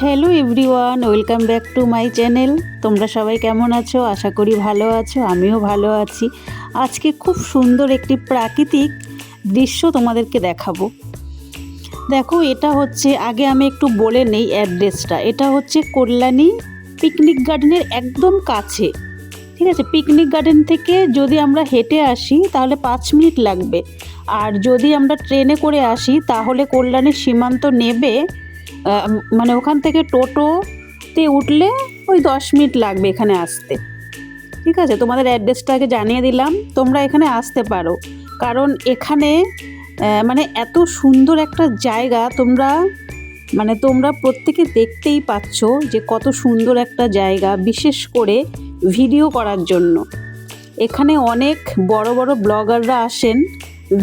Hello everyone, welcome back to my channel. তোমরা সবাই কেমন আছো? আশা করি ভালো আছো, আমিও ভালো আছি। আজকে খুব সুন্দর একটি প্রাকৃতিক দৃশ্য তোমাদেরকে দেখাবো। দেখো, এটা হচ্ছে, আগে আমি একটু বলে নেই অ্যাড্রেসটা। এটা হচ্ছে কল্যাণী পিকনিক গার্ডেনের একদম কাছে, ঠিক আছে? পিকনিক গার্ডেন থেকে যদি আমরা হেঁটে আসি তাহলে 5 মিনিট লাগবে, আর যদি আমরা ট্রেনে করে আসি তাহলে কল্যাণীর সীমান্ত নেবে, মানে ওখান থেকে টোটোতে উঠলে ওই 10 মিনিট লাগবে এখানে আসতে। ঠিক আছে, তোমাদের অ্যাড্রেসটাকে জানিয়ে দিলাম, তোমরা এখানে আসতে পারো। কারণ এখানে মানে এত সুন্দর একটা জায়গা, তোমরা প্রত্যেকে দেখতেই পাচ্ছ যে কত সুন্দর একটা জায়গা, বিশেষ করে ভিডিও করার জন্য। এখানে অনেক বড় বড় ব্লগাররা আসেন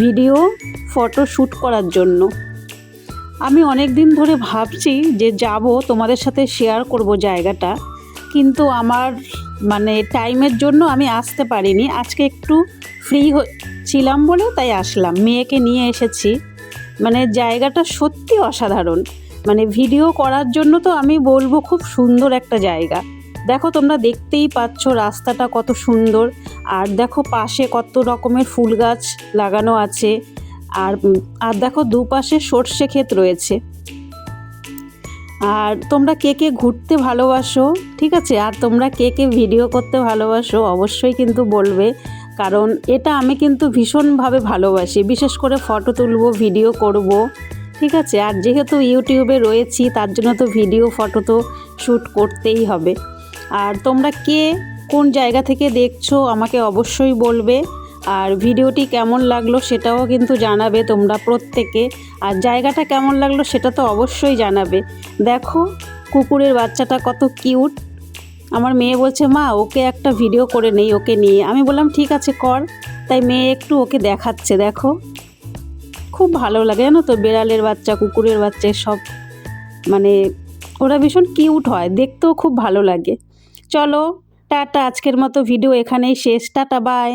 ভিডিও ফটো শ্যুট করার জন্য। আমি অনেক দিন ধরে ভাবছি যে যাব, তোমাদের সাথে শেয়ার করব জায়গাটা, কিন্তু আমার টাইমের জন্য আমি আসতে পারিনি। আজকে একটু ফ্রি ছিলাম বলে তাই আসলাম, মেয়েকে নিয়ে এসেছি। জায়গাটা সত্যি অসাধারণ, ভিডিও করার জন্য তো আমি বলবো খুব সুন্দর একটা জায়গা। দেখো, তোমরা দেখতেই পাচ্ছ রাস্তাটা কত সুন্দর, আর দেখো পাশে কত রকমের ফুল গাছ লাগানো আছে, আর দেখো দুপাশে সর্ষে ক্ষেত রয়েছে। আর তোমরা কে কে ঘুরতে ভালোবাসো, ঠিক আছে, আর তোমরা কে কে ভিডিও করতে ভালোবাসো অবশ্যই কিন্তু বলবে, কারণ এটা আমি কিন্তু ভীষণভাবে ভালোবাসি। বিশেষ করে ফটো তুলবো, ভিডিও করব, ঠিক আছে। আর যেহেতু ইউটিউবে রয়েছি তার জন্য তো ভিডিও ফটো তো শ্যুট করতেই হবে। আর তোমরা কে কোন জায়গা থেকে দেখছো আমাকে অবশ্যই বলবে, আর ভিডিওটি কেমন লাগলো সেটাও কিন্তু জানাবে তোমরা প্রত্যেকে, আর জায়গাটা কেমন লাগলো সেটা তো অবশ্যই জানাবে। দেখো কুকুরের বাচ্চাটা কত কিউট। আমার মেয়ে বলছে, মা ওকে একটা ভিডিও করে নেই ওকে নিয়ে। আমি বললাম ঠিক আছে কর। তাই মেয়ে একটু ওকে দেখাচ্ছে। দেখো খুব ভালো লাগে, জানো তো, বেড়ালের বাচ্চা, কুকুরের বাচ্চা সব, ওরা ভীষণ কিউট হয়, দেখতেও খুব ভালো লাগে। চলো টাটা, আজকের মতো ভিডিও এখানেই শেষ। Tata, by.